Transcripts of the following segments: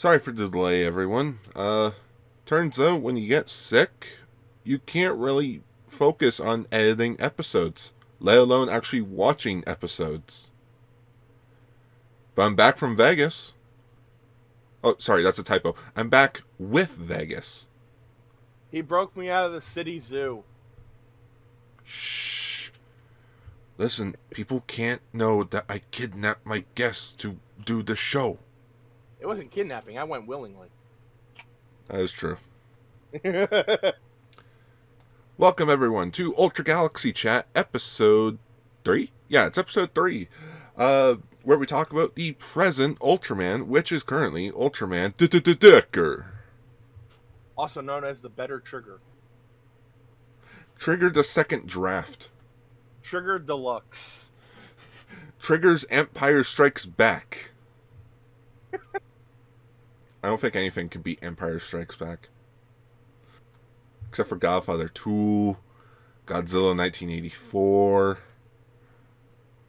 Sorry for the delay, everyone. Turns out when you get sick, you can't really focus on editing episodes, let alone actually watching episodes. But I'm back from Vegas. Oh, sorry, that's a typo. I'm back with Vegas. He broke me out of the city zoo. Shh. Listen, people can't know that I kidnapped my guests to do the show. It wasn't kidnapping. I went willingly. That is true. Welcome, everyone, to Ultra Galaxy Chat, episode 3? Yeah, it's episode 3. Where we talk about the present Ultraman, which is currently Ultraman Decker. Also known as the better Trigger. Triggered the second draft. Trigger Deluxe. Triggers Empire Strikes Back. I don't think anything can beat Empire Strikes Back. Except for Godfather 2, Godzilla 1984,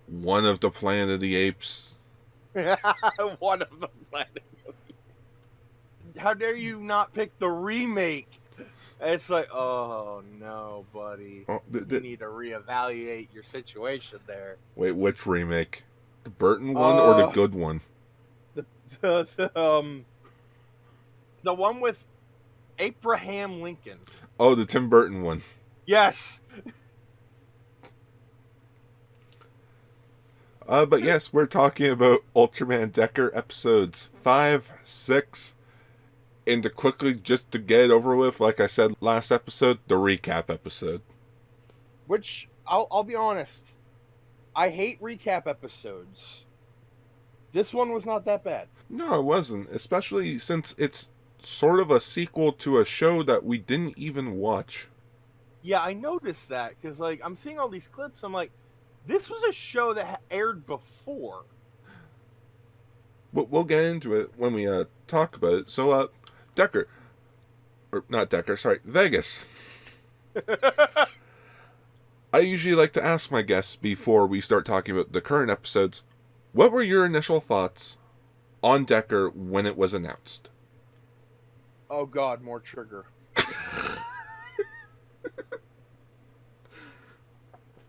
One of the Planet of the Apes. One of the planet. How dare you not pick the remake? It's like, oh no, buddy. Oh, You need to reevaluate your situation there. Wait, which remake? The Burton one or the good one? The one with Abraham Lincoln. Oh, the Tim Burton one. Yes. But yes, we're talking about Ultraman Decker episodes 5, 6, and to quickly, just to get it over with, like I said last episode, the recap episode. Which, I'll be honest, I hate recap episodes. This one was not that bad. No, it wasn't, especially since it's sort of a sequel to a show that we didn't even watch. Yeah, I noticed that, because, like, I'm seeing all these clips, I'm like, this was a show that aired before. But we'll get into it when we talk about it. So, Decker, or not Decker, sorry, Vegas. I usually like to ask my guests before we start talking about the current episodes, what were your initial thoughts on Decker when it was announced? Oh god, more Trigger.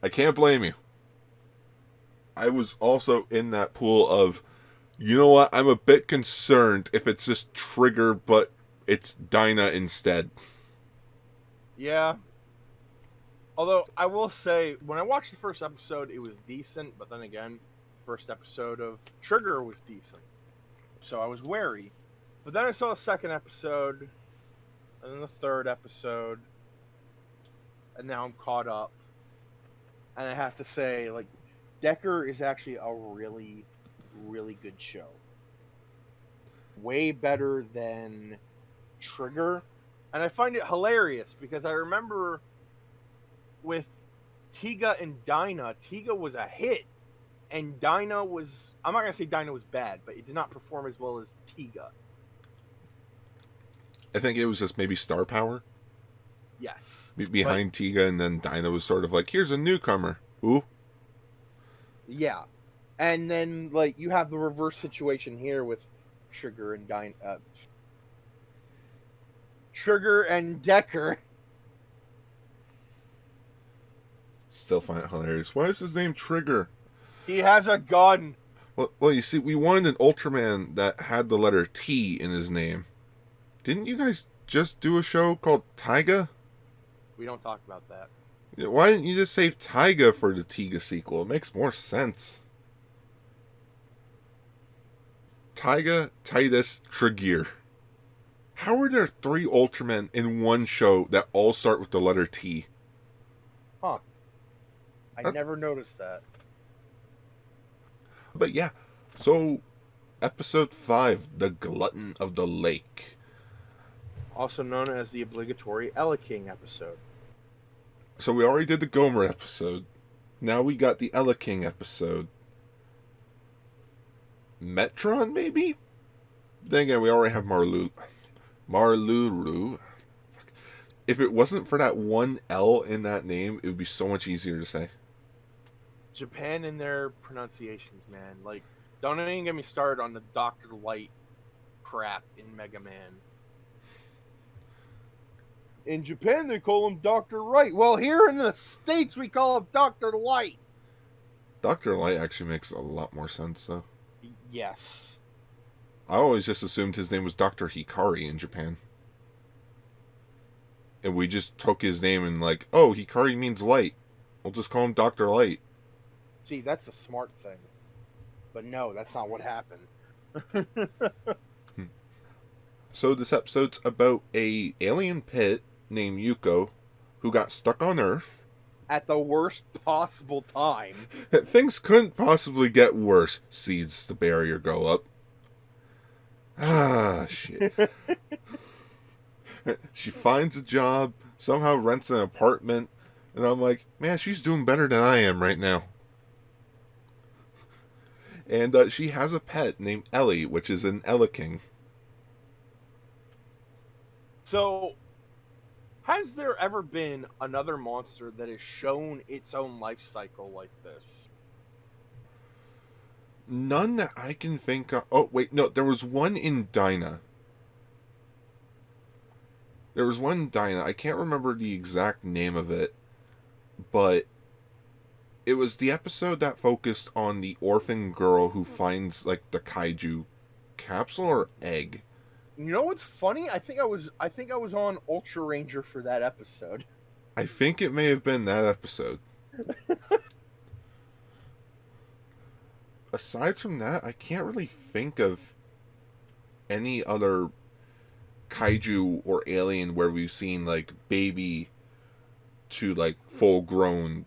I can't blame you. I was also in that pool of, you know what, I'm a bit concerned if it's just Trigger, but it's Dinah instead. Yeah. Although, I will say, when I watched the first episode, it was decent, but then again, first episode of Trigger was decent. So I was wary. But then I saw the second episode, and then the third episode, and now I'm caught up. And I have to say, like, Decker is actually a really, really good show. Way better than Trigger. And I find it hilarious because I remember with Tiga and Dinah, Tiga was a hit. And Dinah was, I'm not going to say Dinah was bad, but it did not perform as well as Tiga. I think it was just maybe star power. Yes. Behind Tiga, and then Dinah was sort of like, here's a newcomer. Ooh. Yeah. And then, like, you have the reverse situation here with Trigger and Trigger and Decker. Still find it hilarious. Why is his name Trigger? He has a gun. Well, you see, we wanted an Ultraman that had the letter T in his name. Didn't you guys just do a show called Taiga? We don't talk about that. Why didn't you just save Taiga for the Tiga sequel? It makes more sense. Taiga, Titus, Trigger. How are there 3 Ultramen in one show that all start with the letter T? Huh. I never noticed that. But yeah, so episode 5, The Glutton of the Lake. Also known as the obligatory Eleking episode. So we already did the Gomer episode. Now we got the Eleking episode. Metron, maybe? Then again, we already have Marluru. If it wasn't for that one L in that name, it would be so much easier to say. Japan and their pronunciations, man. Like, don't even get me started on the Dr. Light crap in Mega Man. In Japan, they call him Dr. Right. Well, here in the States, we call him Dr. Light. Dr. Light actually makes a lot more sense, though. Yes. I always just assumed his name was Dr. Hikari in Japan. And we just took his name and like, oh, Hikari means light. We'll just call him Dr. Light. See, that's a smart thing. But no, that's not what happened. So this episode's about a alien pit named Yuko who got stuck on Earth. At the worst possible time. Things couldn't possibly get worse. Sees the barrier go up. Ah, shit. She finds a job, somehow rents an apartment, and I'm like, man, she's doing better than I am right now. And she has a pet named Elly, which is an Eleking. So, has there ever been another monster that has shown its own life cycle like this? None that I can think of. Oh, wait, no, there was one in Dyna. There was one in Dyna. I can't remember the exact name of it, but it was the episode that focused on the orphan girl who finds, like, the kaiju capsule or egg. You know what's funny? I think I was on Ultra Ranger for that episode. I think it may have been that episode. Aside from that, I can't really think of any other kaiju or alien where we've seen like baby to like full grown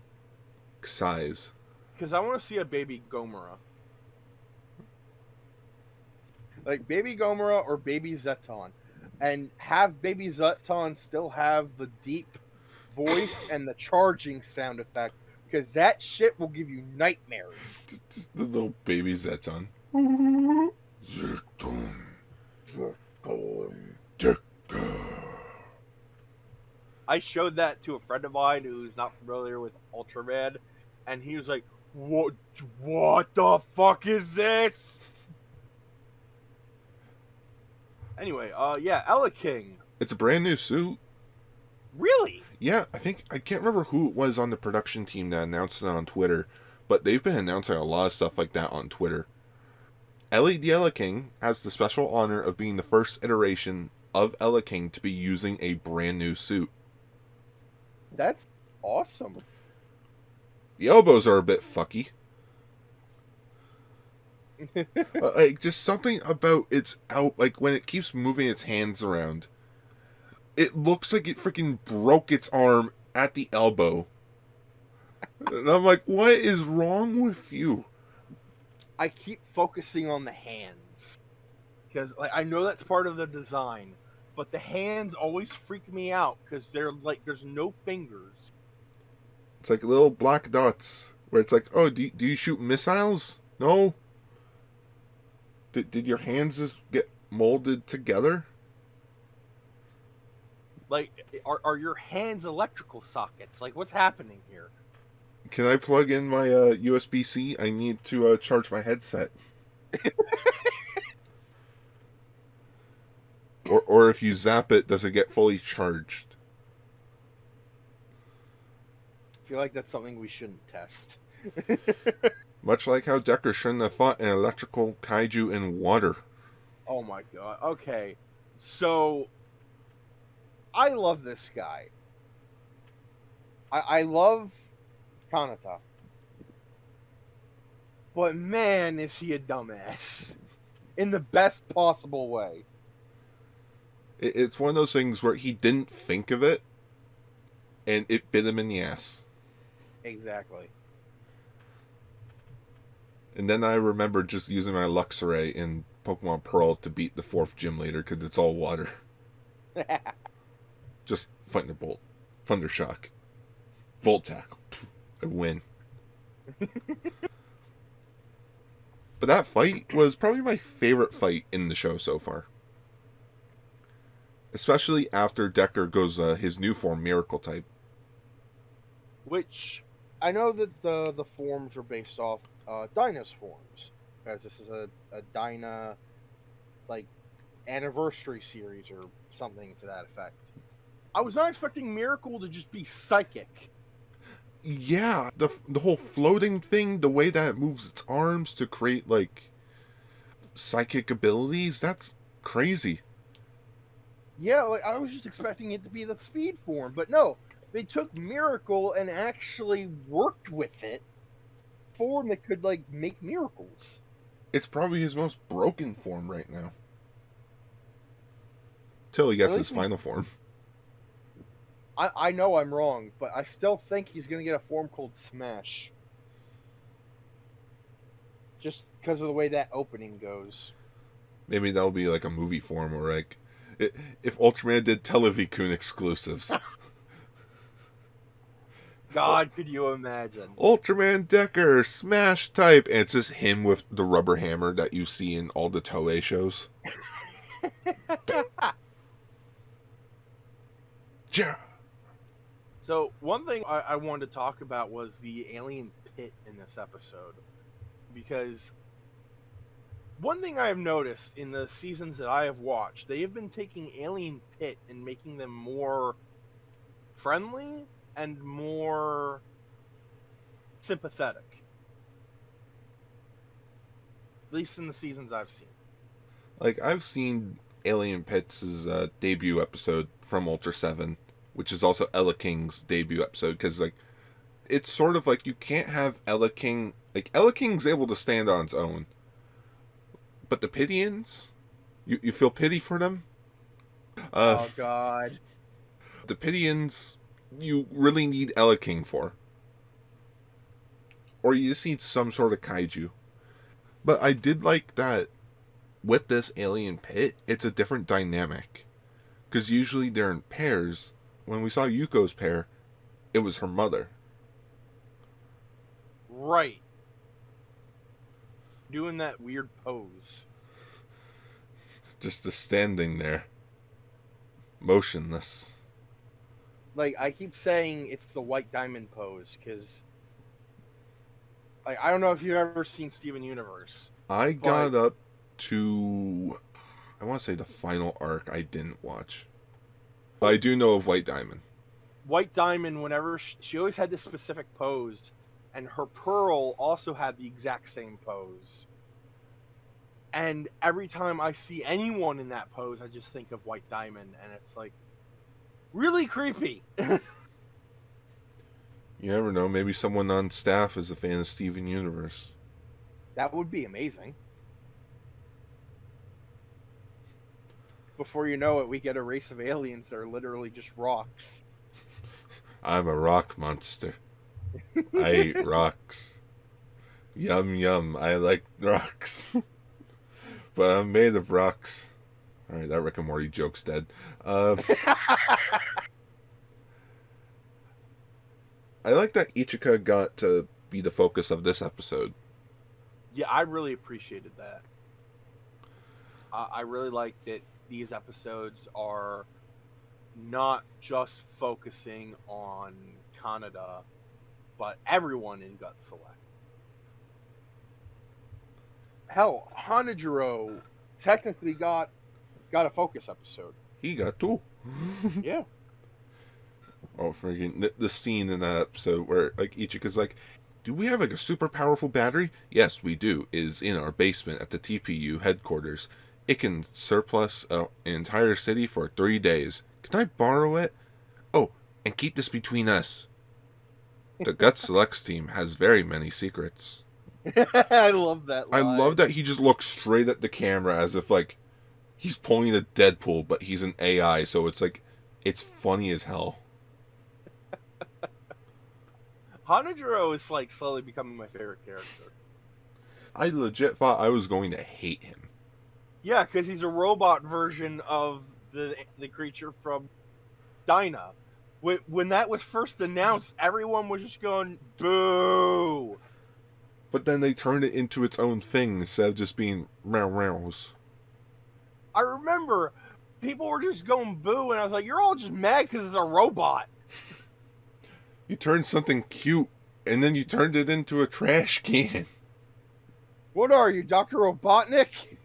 size. Because I want to see a baby Gomora. Like baby Gomora or baby Zeton. And have baby Zeton still have the deep voice and the charging sound effect. Because that shit will give you nightmares. Just the little baby Zeton. Zeton. I showed that to a friend of mine who's not familiar with Ultraman, and he was like, What the fuck is this? Anyway, yeah, Eleking. It's a brand new suit. Really? Yeah, I can't remember who it was on the production team that announced it on Twitter, but they've been announcing a lot of stuff like that on Twitter. Elly the Eleking has the special honor of being the first iteration of Eleking to be using a brand new suit. That's awesome. The elbows are a bit fucky. Like, just something about its out, like when it keeps moving its hands around, it looks like it freaking broke its arm at the elbow. And I'm like, what is wrong with you? I keep focusing on the hands. Because like, I know that's part of the design. But the hands always freak me out. Because they're like, there's no fingers. It's like little black dots. Where it's like, oh, do you shoot missiles? No. Did your hands just get molded together? Like, are your hands electrical sockets? Like, what's happening here? Can I plug in my USB-C? I need to charge my headset. or if you zap it, does it get fully charged? I feel like that's something we shouldn't test. Much like how Decker shouldn't have fought an electrical kaiju in water. Oh my god. Okay. So, I love this guy. I love Kanata. But man, is he a dumbass. In the best possible way. It's one of those things where he didn't think of it, and it bit him in the ass. Exactly. And then I remember just using my Luxray in Pokemon Pearl to beat the 4th gym leader because it's all water. Just Thunderbolt, Thundershock, Volt Tackle. I win. But that fight was probably my favorite fight in the show so far. Especially after Decker goes his new form, Miracle type. Which, I know that the forms are based off Dyna's forms. Because this is a Dyna, like, anniversary series or something to that effect. I was not expecting Miracle to just be psychic. Yeah, the whole floating thing, the way that it moves its arms to create like psychic abilities, that's crazy. Yeah, like I was just expecting it to be the speed form, but no, they took Miracle and actually worked with it, form that could like make miracles. It's probably his most broken form right now. Till he At gets his least final form. I know I'm wrong, but I still think he's gonna get a form called Smash. Just because of the way that opening goes. Maybe that'll be like a movie form, or like if Ultraman did Televicoon exclusives. God, could you imagine? Ultraman Decker Smash type, and it's just him with the rubber hammer that you see in all the Toei shows. Yeah. So one thing I wanted to talk about was the alien pit in this episode, because one thing I have noticed in the seasons that I have watched, they have been taking alien pit and making them more friendly and more sympathetic. At least in the seasons I've seen. Like, I've seen Alien Pits' debut episode from Ultra 7, which is also Eleking's debut episode, because, like, it's sort of like you can't have Eleking... Like, Eleking's able to stand on its own. But the Pidians? You feel pity for them? Oh, God. The Pidians, you really need Eleking for. Or you just need some sort of kaiju. But I did like that with this alien pit, it's a different dynamic. Because usually they're in pairs. When we saw Yuko's pair, it was her mother. Right. Doing that weird pose. Just standing there. Motionless. Like, I keep saying it's the white diamond pose, because... Like, I don't know if you've ever seen Steven Universe. I got up to... I want to say the final arc I didn't watch. But I do know of White Diamond. White Diamond, whenever she always had this specific pose, and her Pearl also had the exact same pose. And every time I see anyone in that pose, I just think of White Diamond, and it's like really creepy. You never know, maybe someone on staff is a fan of Steven Universe. That would be amazing. Before you know it, we get a race of aliens that are literally just rocks. I'm a rock monster. I eat rocks. Yum yum, I like rocks. But I'm made of rocks. Alright, that Rick and Morty joke's dead. I like that Ichika got to be the focus of this episode. Yeah, I really appreciated that. I really like that these episodes are not just focusing on Kaneda, but everyone in Gut Select. Hell, Hanajiro technically got a focus episode. He got two. Yeah. Oh, freaking the scene in that episode where like Ichika's like, do we have like a super powerful battery? Yes, we do. It is in our basement at the TPU headquarters. It can surplus an entire city for 3 days. Can I borrow it? Oh, and keep this between us. The Gut Selects team has very many secrets. I love that line. I love that he just looks straight at the camera as if like he's pulling a Deadpool, but he's an AI, so it's like it's funny as hell. Hanajiro is like slowly becoming my favorite character. I legit thought I was going to hate him. Yeah, because he's a robot version of the creature from Dyna. When that was first announced, everyone was just going, boo! But then they turned it into its own thing instead of just being meow meows. I remember people were just going boo, and I was like, you're all just mad because it's a robot. You turned something cute, and then you turned it into a trash can. What are you, Dr. Robotnik?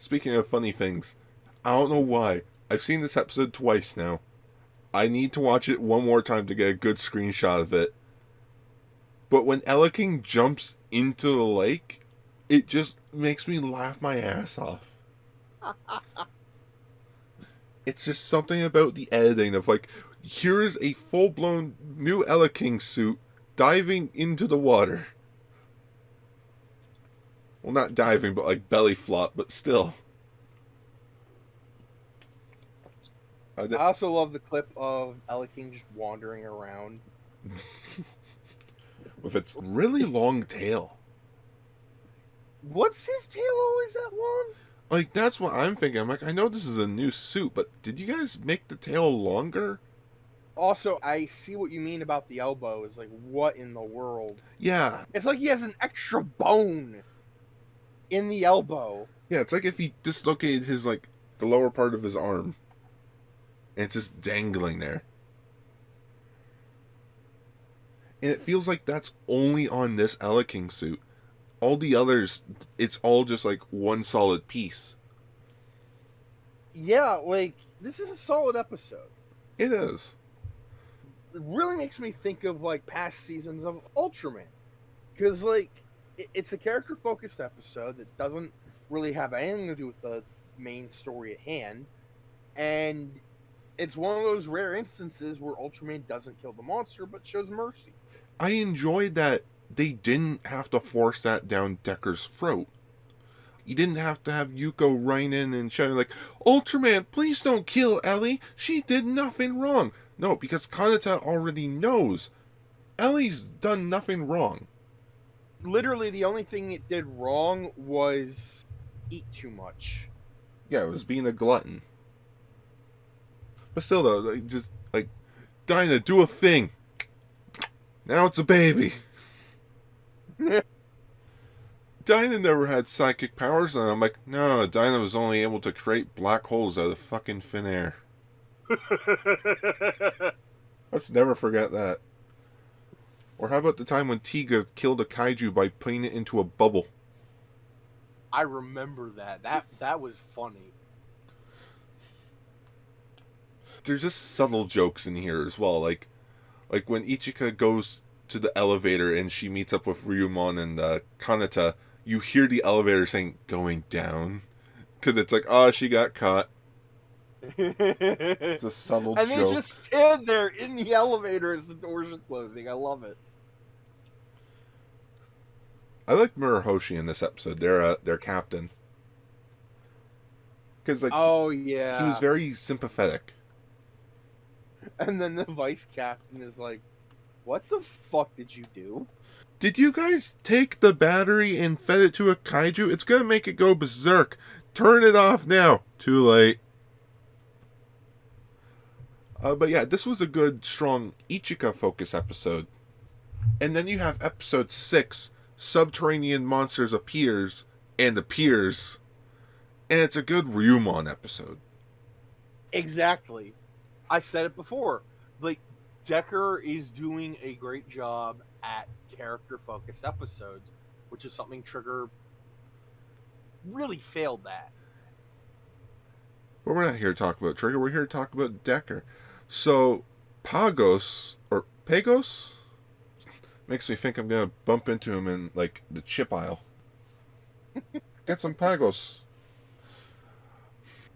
Speaking of funny things, I don't know why. I've seen this episode twice now. I need to watch it one more time to get a good screenshot of it. But when Eleking jumps into the lake, it just makes me laugh my ass off. It's just something about the editing of like, here's a full-blown new Eleking suit diving into the water. Well, not diving, but like belly flop, but still. I also love the clip of Eleking just wandering around. With its really long tail. What's his tail always that long? Like, that's what I'm thinking. I'm like, I know this is a new suit, but did you guys make the tail longer? Also, I see what you mean about the elbow. It's like, what in the world? Yeah. It's like he has an extra bone in the elbow. Yeah, it's like if he dislocated his, like, the lower part of his arm. And it's just dangling there. And it feels like that's only on this Eleking suit. All the others, it's all just like one solid piece. Yeah, like, this is a solid episode. It is. It really makes me think of, like, past seasons of Ultraman. Because, like, it's a character-focused episode that doesn't really have anything to do with the main story at hand. And it's one of those rare instances where Ultraman doesn't kill the monster, but shows mercy. I enjoyed that they didn't have to force that down Decker's throat. You didn't have to have Yuko running in and shouting like, Ultraman, please don't kill Elly. She did nothing wrong. No, because Kanata already knows. Ellie's done nothing wrong. Literally, the only thing it did wrong was eat too much. Yeah, it was being a glutton. But still, though, like, just like, Dinah, do a thing. Now it's a baby. Dinah never had psychic powers, and I'm like, no, Dinah was only able to create black holes out of fucking thin air. Let's never forget that. Or how about the time when Tiga killed a kaiju by putting it into a bubble? I remember that. That was funny. There's just subtle jokes in here as well, like when Ichika goes to the elevator and she meets up with Ryumon and Kanata, you hear the elevator saying, going down. Because it's like, oh, she got caught. It's a subtle and joke. And they just stand there in the elevator as the doors are closing. I love it. I like Murahoshi in this episode. Their captain. Because like, yeah, he was very sympathetic. And then the vice captain is like, what the fuck did you do? Did you guys take the battery and fed it to a kaiju? It's gonna make it go berserk. Turn it off now. Too late. But yeah, this was a good, strong Ichika focus episode. And then you have episode 6, Subterranean Monsters Appears, and Appears. And it's a good Ryumon episode. Exactly. I said it before. Like, Decker is doing a great job at character-focused episodes, which is something Trigger really failed at. But we're not here to talk about Trigger, we're here to talk about Decker. So, Pagos, or Pagos? Makes me think I'm going to bump into him in, like, the chip aisle. Get some Pagos.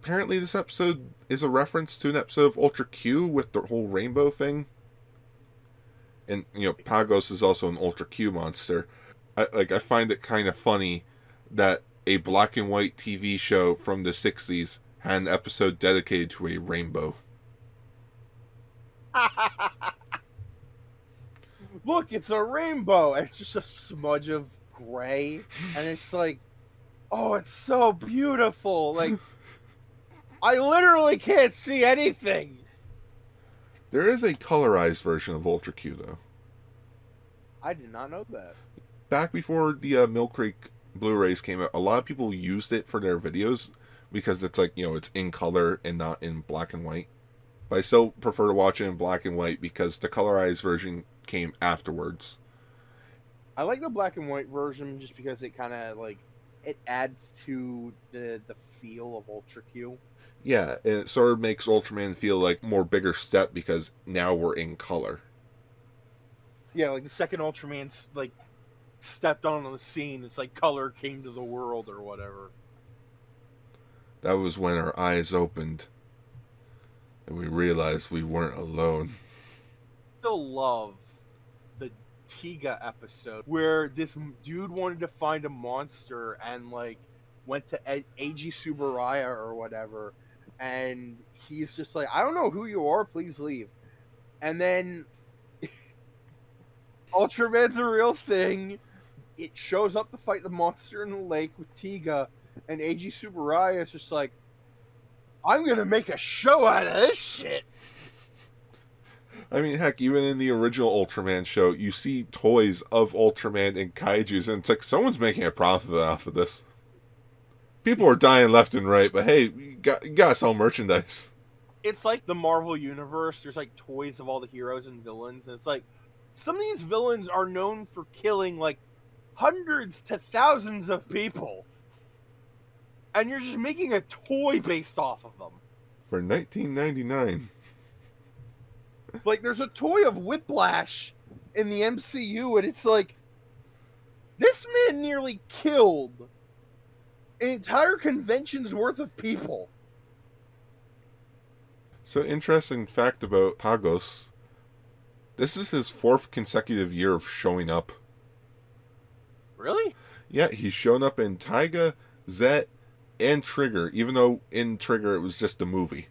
Apparently this episode is a reference to an episode of Ultra Q with the whole rainbow thing. And, you know, Pagos is also an Ultra Q monster. I find it kind of funny that a black and white TV show from the 60s had an episode dedicated to a rainbow. Look, it's a rainbow. It's just a smudge of gray. And it's like, oh, it's so beautiful. Like, I literally can't see anything. There is a colorized version of Ultra Q, though. I did not know that. Back before the Mill Creek Blu-rays came out, a lot of people used it for their videos because it's like, you know, it's in color and not in black and white. But I still prefer to watch it in black and white because the colorized version came afterwards. I like the black and white version just because it kind of, like, it adds to the feel of Ultra Q. Yeah, and it sort of makes Ultraman feel like more bigger step because now we're in color. Yeah, like the second Ultraman like stepped on the scene, it's like color came to the world or whatever. That was when our eyes opened and we realized we weren't alone. Still love the Tiga episode where this dude wanted to find a monster and like went to Eiji Subaraya or whatever, and he's just like, I don't know who you are, please leave. And then Ultraman's a real thing. It shows up to fight the monster in the lake with Tiga, and Eiji Subaraya is just like, I'm gonna make a show out of this shit. I mean, heck, even in the original Ultraman show, you see toys of Ultraman and kaijus, and it's like someone's making a profit off of this. People are dying left and right, but hey, you gotta sell merchandise. It's like the Marvel universe. There's like toys of all the heroes and villains, and it's like some of these villains are known for killing like hundreds to thousands of people, and you're just making a toy based off of them. For $19.99. Like, there's a toy of Whiplash in the MCU, and it's like, this man nearly killed an entire convention's worth of people. So, interesting fact about Pagos. This is his 4th consecutive year of showing up. Really? Yeah, he's shown up in Taiga, Zet, and Trigger, even though in Trigger it was just a movie.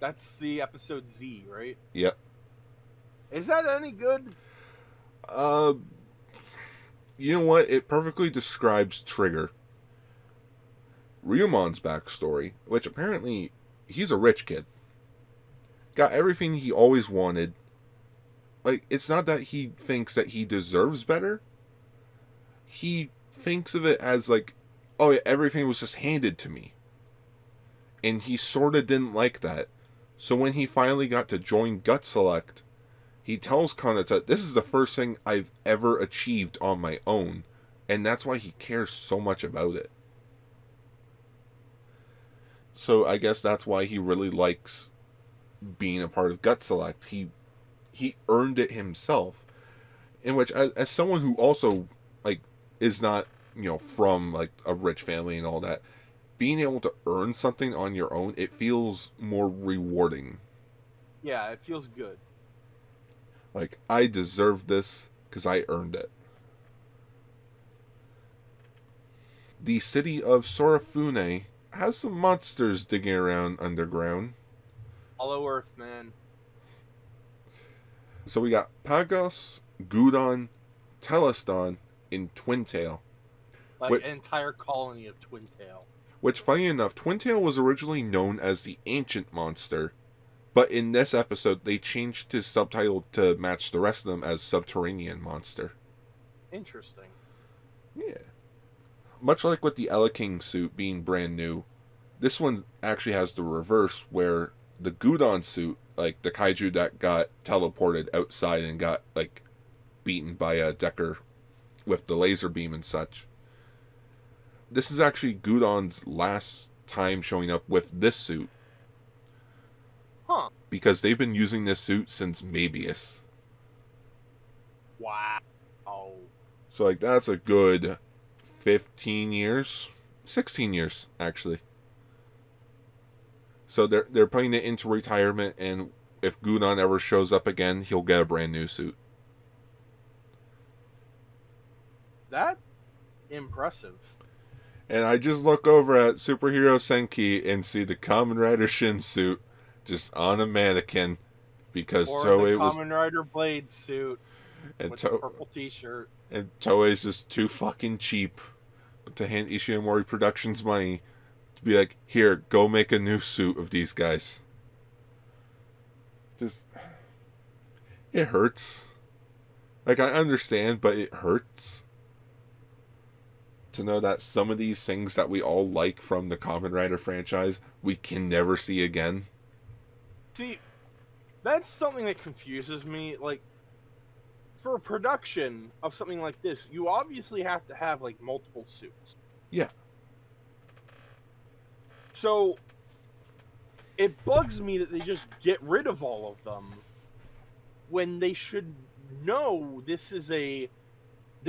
That's the episode Z, right? Yep. Is that any good? You know what? It perfectly describes Trigger. Ryumon's backstory, which apparently he's a rich kid. Got everything he always wanted. Like, it's not that he thinks that he deserves better. He thinks of it as like, oh, yeah, everything was just handed to me. And he sort of didn't like that. So when he finally got to join Gut Select, he tells Kanata, this is the first thing I've ever achieved on my own. And that's why he cares so much about it. So I guess that's why he really likes being a part of Gut Select. He earned it himself. In which, as someone who also, like, is not, from, like, a rich family and all that, being able to earn something on your own, it feels more rewarding. Yeah, it feels good. Like, I deserve this because I earned it. The city of Sorafune has some monsters digging around underground. Hollow Earth, man. So we got Pagos, Gudon, Teleston, and Twintail. Like an entire colony of Twintail. Which, funny enough, Twintail was originally known as the Ancient Monster, but in this episode they changed his subtitle to match the rest of them as Subterranean Monster. Interesting. Yeah. Much like with the Eleking suit being brand new, this one actually has the reverse, where the Gudon suit, like the kaiju that got teleported outside and got, like, beaten by a Decker with the laser beam and such. This is actually Gudon's last time showing up with this suit. Huh. Because they've been using this suit since Mabius. Wow. So, like, that's a good 15 years? 16 years, actually. So they're putting it into retirement, and if Gudon ever shows up again, he'll get a brand new suit. That impressive. And I just look over at Superhero Senki and see the Kamen Rider Shin suit just on a mannequin because or Toei the was Kamen Rider Blade suit and with the purple T-shirt. And Toei's just too fucking cheap to hand Ishimori Productions money to be like, here, go make a new suit of these guys. Just, it hurts. Like, I understand, but it hurts to know that some of these things that we all like from the Kamen Rider franchise, we can never see again. See, that's something that confuses me. Like, for a production of something like this, you obviously have to have like multiple suits. Yeah. So it bugs me that they just get rid of all of them when they should know this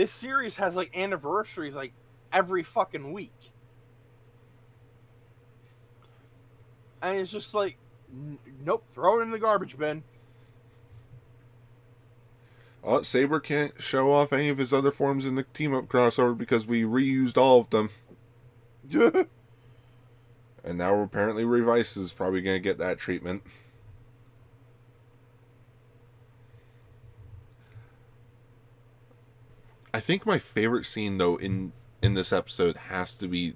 series has like anniversaries like every fucking week. And it's just like, nope, throw it in the garbage bin. Saber can't show off any of his other forms in the team-up crossover because we reused all of them. And now apparently Revice is probably going to get that treatment. I think my favorite scene, though, in this episode has to be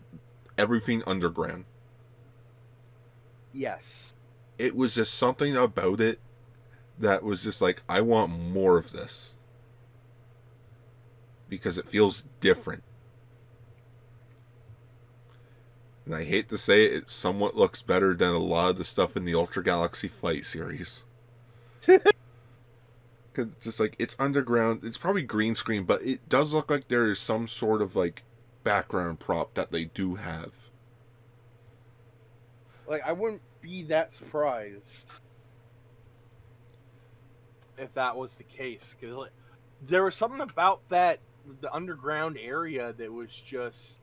everything underground. Yes. It was just something about it that was just like, I want more of this. Because it feels different. And I hate to say it, it somewhat looks better than a lot of the stuff in the Ultra Galaxy Fight series. Because it's just like, it's underground, it's probably green screen, but it does look like there is some sort of like background prop that they do have. Like, I wouldn't be that surprised if that was the case. Because like, there was something about the underground area that was just...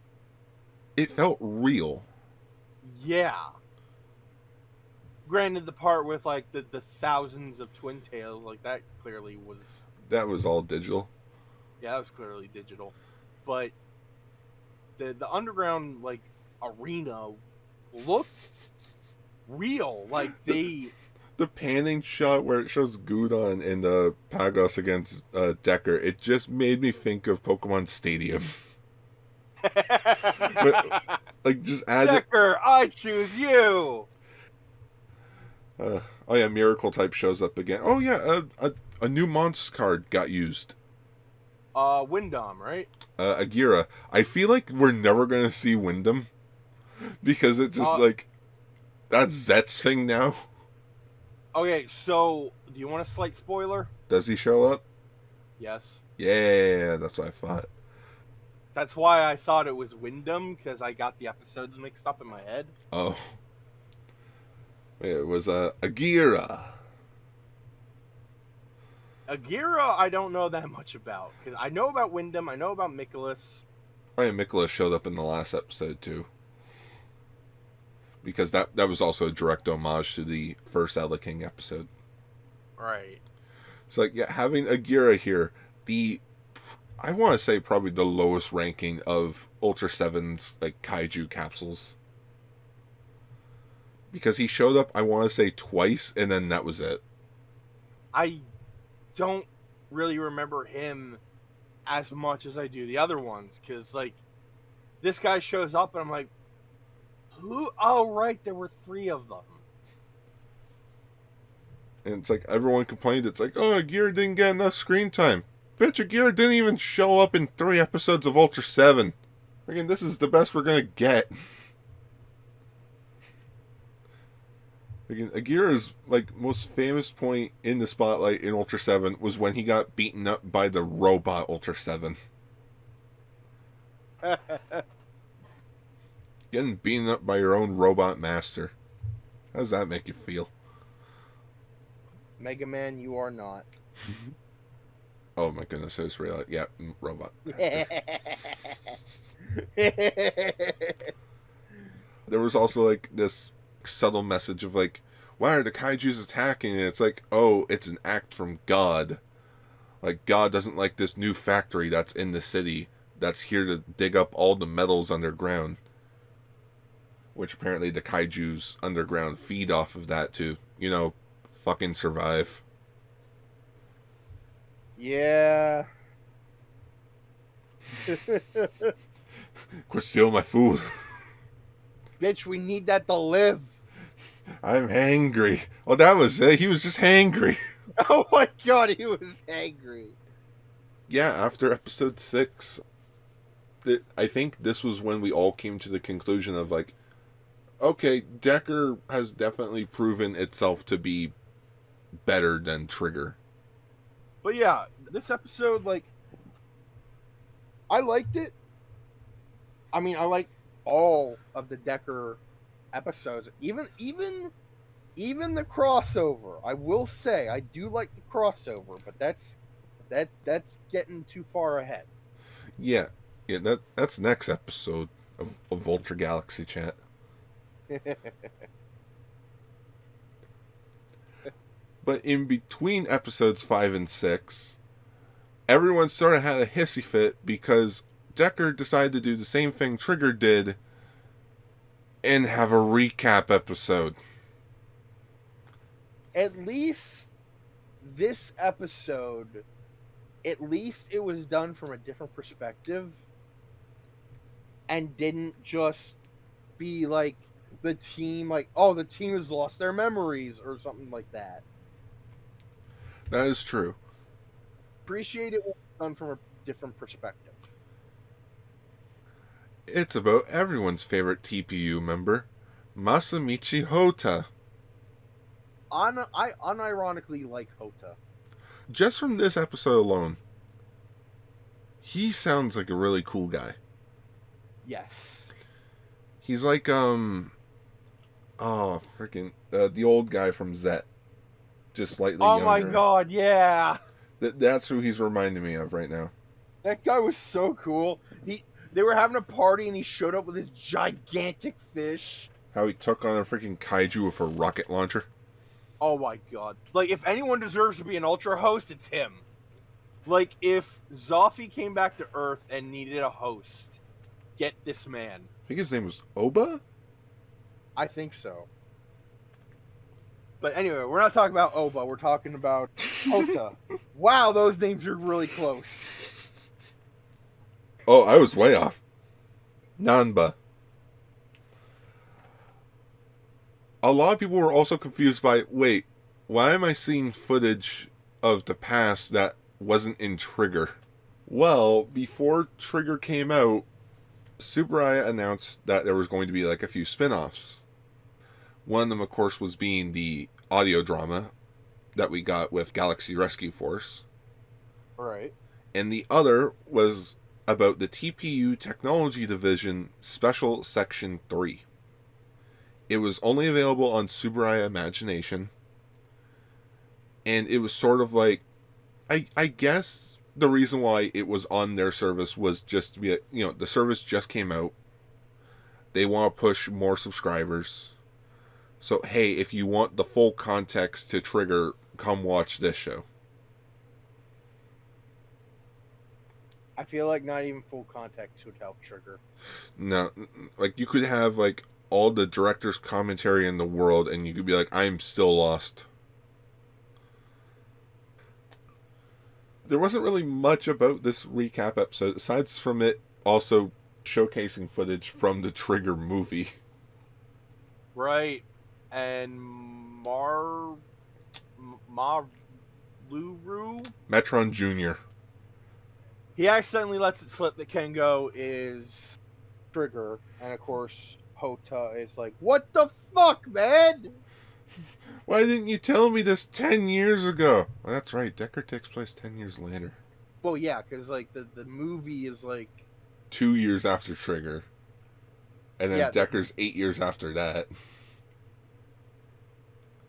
It felt real. Yeah. Granted, the part with like the thousands of twin tails, like that clearly was... That was all digital. Yeah, that was clearly digital. But the underground like arena looked real. Like they... The panning shot where it shows Gudon and Pagos against Decker, it just made me think of Pokemon Stadium. But, like, just add Decker, I choose you. Oh yeah, Miracle type shows up again. Oh yeah, a new monster card got used. Wyndham, right? Agira. I feel like we're never gonna see Wyndham because it's just like that's Zet's thing now. Okay, so do you want a slight spoiler? Does he show up? Yes. Yeah, that's what I thought. That's why I thought it was Wyndham, because I got the episodes mixed up in my head. Oh. It was Agira. Agira, I don't know that much about. Because I know about Wyndham, I know about Nicholas. Oh yeah, Nicholas showed up in the last episode too. Because that was also a direct homage to the first Eleking episode. Right. So like, yeah, having Agira here, I want to say probably the lowest ranking of Ultra 7's like kaiju capsules. Because he showed up, I want to say twice, and then that was it. I don't really remember him as much as I do the other ones. Because, like, this guy shows up and I'm like, who? Oh, right, there were 3 of them. And it's like, everyone complained, it's like, oh, Agira didn't get enough screen time. Bitch, Agira didn't even show up in 3 episodes of Ultra 7. Again, this is the best we're gonna get. Again, Agira's like most famous point in the spotlight in Ultra 7 was when he got beaten up by the robot Ultra 7. Getting beaten up by your own robot master. How does that make you feel? Mega Man, you are not. Oh my goodness, it's real. Yeah, robot master. There was also like this subtle message of like, why are the kaijus attacking? And it's like, oh, it's an act from God. Like, God doesn't like this new factory that's in the city that's here to dig up all the metals underground. Which apparently the kaijus underground feed off of that to, fucking survive. Yeah. Quit stealing my food. Bitch, we need that to live. I'm hangry. Oh, that was it. He was just hangry. Oh my god, he was angry. Yeah, after episode 6, I think this was when we all came to the conclusion of like, okay, Decker has definitely proven itself to be better than Trigger. But yeah, this episode, like, I liked it. I mean, I like all of the Decker episodes, even the crossover. I will say I do like the crossover, but that's getting too far ahead. Yeah, yeah. That's next episode of Ultra Galaxy Chat. But in between episodes 5 and 6, everyone sort of had a hissy fit because Decker decided to do the same thing Trigger did and have a recap episode. At least this episode, at least it was done from a different perspective and didn't just be like the team, like, oh, the team has lost their memories or something like that. That is true. Appreciate it when it's done from a different perspective. It's about everyone's favorite TPU member, Masamichi Hotta. I unironically like Hotta. Just from this episode alone, he sounds like a really cool guy. Yes. He's like, freaking, the old guy from Zet. Just slightly younger. Oh my god, yeah. That's who he's reminding me of right now. That guy was so cool. They were having a party and he showed up with his gigantic fish. How he took on a freaking kaiju with a rocket launcher. Oh my god. Like, if anyone deserves to be an Ultra host, it's him. Like, if Zoffy came back to Earth and needed a host, get this man. I think his name was Oba? I think so. But anyway, we're not talking about Oba. We're talking about Hotta. Wow, those names are really close. Oh, I was way off. Nanba. A lot of people were also confused by, wait, why am I seeing footage of the past that wasn't in Trigger? Well, before Trigger came out, Super Riot announced that there was going to be like a few spin-offs. One of them, of course, was being the audio drama that we got with Galaxy Rescue Force. Right. And the other was about the TPU Technology Division Special Section 3. It was only available on Subaraya Imagination. And it was sort of like, I guess the reason why it was on their service was just to be, the service just came out. They want to push more subscribers. So, hey, if you want the full context to Trigger, come watch this show. I feel like not even full context would help Trigger. No, like, you could have, like, all the director's commentary in the world, and you could be like, I'm still lost. There wasn't really much about this recap episode, aside from it also showcasing footage from the Trigger movie. Right. And Marluru? Metron Jr. He accidentally lets it slip that Kengo is Trigger. And of course, Hotta is like, what the fuck, man? Why didn't you tell me this 10 years ago? Well, that's right, Decker takes place 10 years later. Well, yeah, because like the movie is like 2 years after Trigger. And then Yeah, Decker's 8 years after that.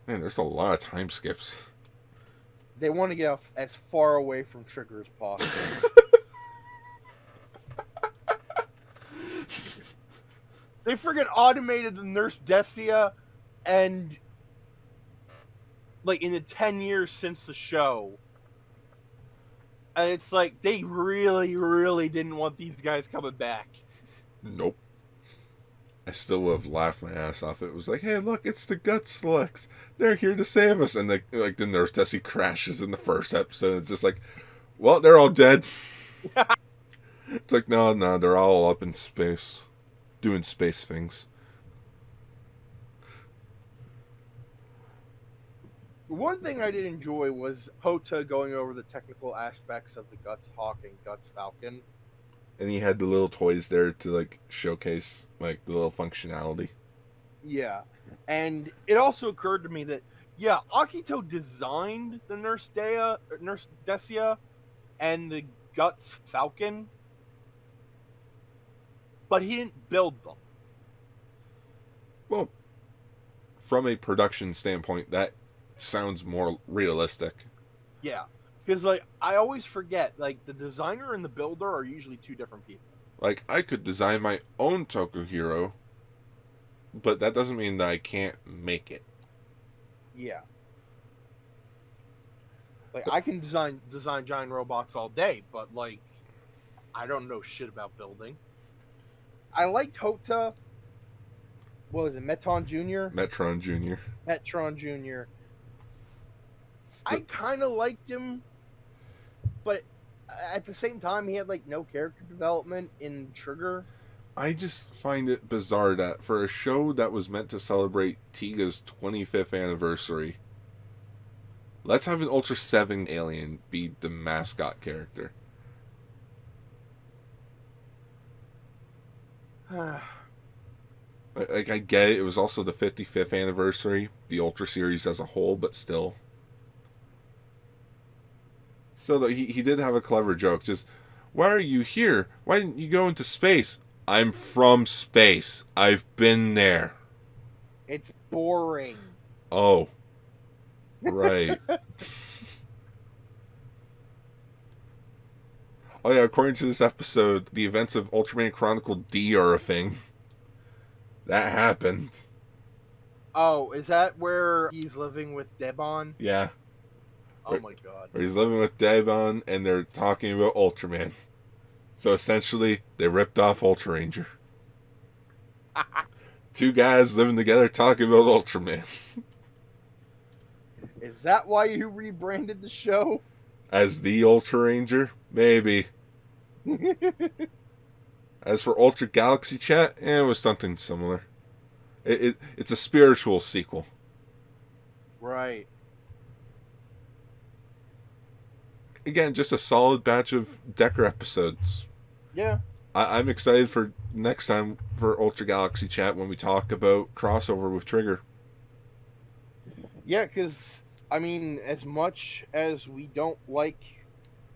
Man, there's a lot of time skips. they want to get as far away from Trigger as possible. They friggin' automated the Nurse Decia, and like in the 10 years since the show, and it's like they really, really didn't want these guys coming back. Nope. I still would have laughed my ass off. It was like, hey, look, it's the Gut Slugs. They're here to save us. And like the Nurse Desi crashes in the first episode. It's just like, well, they're all dead. It's like, no, they're all up in space. Doing space things. One thing I did enjoy was Hotta going over the technical aspects of the Guts Hawk and Guts Falcon. And he had the little toys there to like showcase like the little functionality. Yeah. And it also occurred to me that Yeah, Akito designed the Nurse Desia, and the Guts Falcon, but he didn't build them. Well, from a production standpoint, that sounds more realistic. Yeah, because like I always forget, like the designer and the builder are usually two different people. Like, I could design my own Tokuhiro, but that doesn't mean that I can't make it. Yeah, like I can design giant robots all day, but like I don't know shit about building. I liked Hotta. What was it, Meton Junior? Metron Jr. Metron Junior. I St- kind of liked him, but at the same time, he had like no character development in Trigger. I just find it bizarre that for a show that was meant to celebrate Tiga's 25th anniversary, let's have an Ultra 7 alien be the mascot character. Like, I get it, it was also the 55th anniversary, the Ultra series as a whole, but still. So he did have a clever joke, just, why are you here? Why didn't you go into space? I'm from space. I've been there. It's boring. Oh, right. Oh yeah, according to this episode, the events of Ultraman Chronicle D are a thing. That happened. Oh, is that where he's living with Debon? Yeah. Oh my god. Where he's living with Dagon and they're talking about Ultraman. So essentially, they ripped off Ultra Ranger. Two guys living together talking about Ultraman. Is that why you rebranded the show? As the Ultra Ranger? Maybe. As for Ultra Galaxy Chat, it was something similar. It's a spiritual sequel. Right. Again, just a solid batch of Decker episodes. Yeah. I'm excited for next time for Ultra Galaxy Chat when we talk about crossover with Trigger. Yeah, because, I mean, as much as we don't like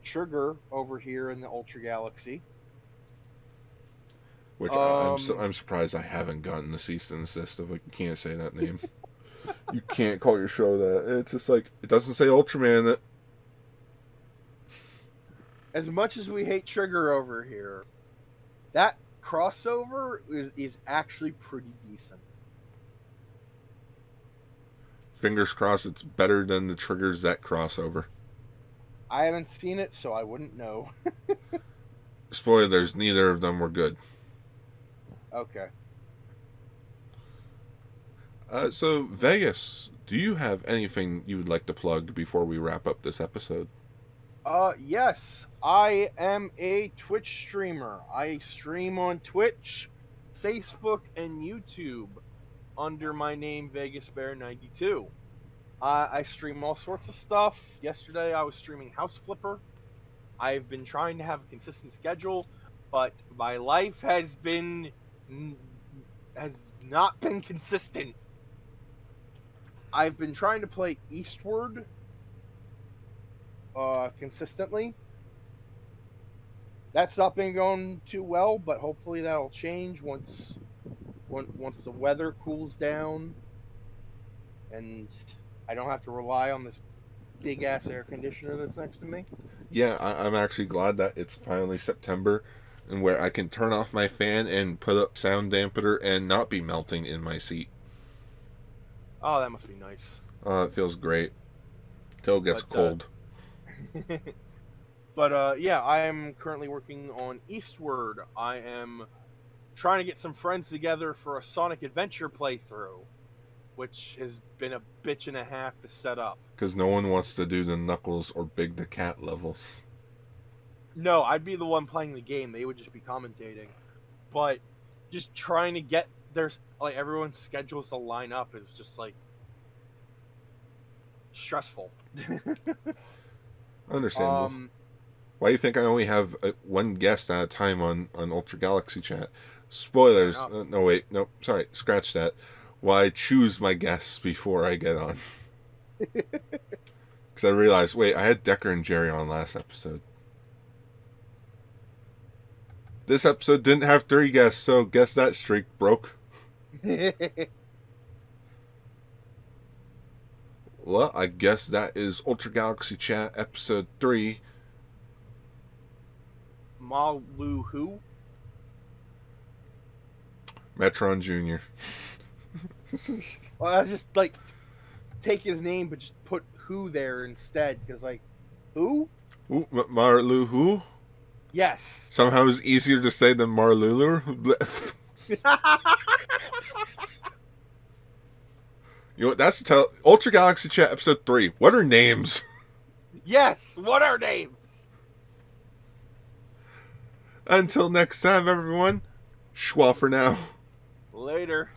Trigger over here in the Ultra Galaxy, Which I'm surprised I haven't gotten the cease and desist of, like, you can't say that name. You can't call your show that. It's just like, it doesn't say Ultraman in it. as much as we hate Trigger over here, that crossover is actually pretty decent. Fingers crossed it's better than the Trigger Zet crossover. I haven't seen it, so I wouldn't know. Spoilers, neither of them were good. Okay. So, Vegas, do you have anything you would like to plug before we wrap up this episode? Yes, I am a Twitch streamer. I stream on Twitch, Facebook, and YouTube under my name VegasBear92. I stream all sorts of stuff. Yesterday I was streaming House Flipper. I've been trying to have a consistent schedule, but my life has not been consistent. I've been trying to play Eastward consistently. That's not been going too well, but hopefully that'll change once the weather cools down and I don't have to rely on this big ass air conditioner that's next to me. Yeah, I'm actually glad that it's finally September and where I can turn off my fan and put up sound dampener and not be melting in my seat. Oh, that must be nice. It feels great. Till it gets cold. But yeah, I am currently working on Eastward. I am trying to get some friends together for a Sonic Adventure playthrough, which has been a bitch and a half to set up. Because no one wants to do the Knuckles or Big the Cat levels. No, I'd be the one playing the game. They would just be commentating. But just trying to get there's like everyone's schedules to line up is just like stressful. Understandable. Why do you think I only have one guest at a time on Ultra Galaxy Chat? Spoilers. No, wait. No, sorry. Scratch that. Why choose my guests before I get on? Because I realized, wait, I had Decker and Jerry on last episode. This episode didn't have 3 guests, so guess that streak broke. Well, I guess that is Ultra Galaxy Chat episode 3. Malu who? Metron Jr. Well, I was just like take his name, but just put who there instead, because like who? Ooh, Marlu who? Yes. Somehow it's easier to say than Marlulu. You know what? That's Ultra Galaxy Chat episode 3. What are names? Yes. What are names? Until next time, everyone. Schwa for now. Later.